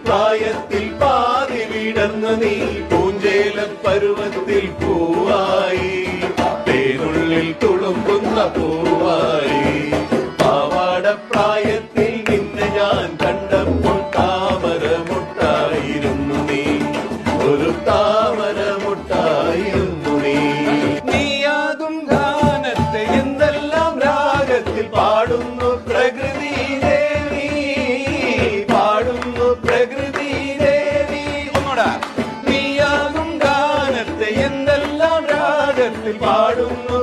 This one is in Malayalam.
പ്രായത്തിൽ പാതി വിടർന്നു നീ പൂഞ്ചേല പരുവത്തിൽ പൂവായി തേനുള്ളിൽ തുളുമ്പുന്ന പൂവായി പാവാട പ്രായത്തിൽ നിന്നെ ഞാൻ കണ്ടപ്പോൾ താമരമുട്ടായിരുന്നു നീ ഒരു താമരമുട്ടായിരുന്നു നീയാകും ഗാനത്തെ എന്തെല്ലാം രാഗത്തിൽ പാടുന്നു പ്രകൃതി ദേവി പാടുന്നു പ്രകൃതി ദേവി നീയാകും ഗാനത്തെ എന്തെല്ലാം രാഗത്തിൽ പാടുന്നു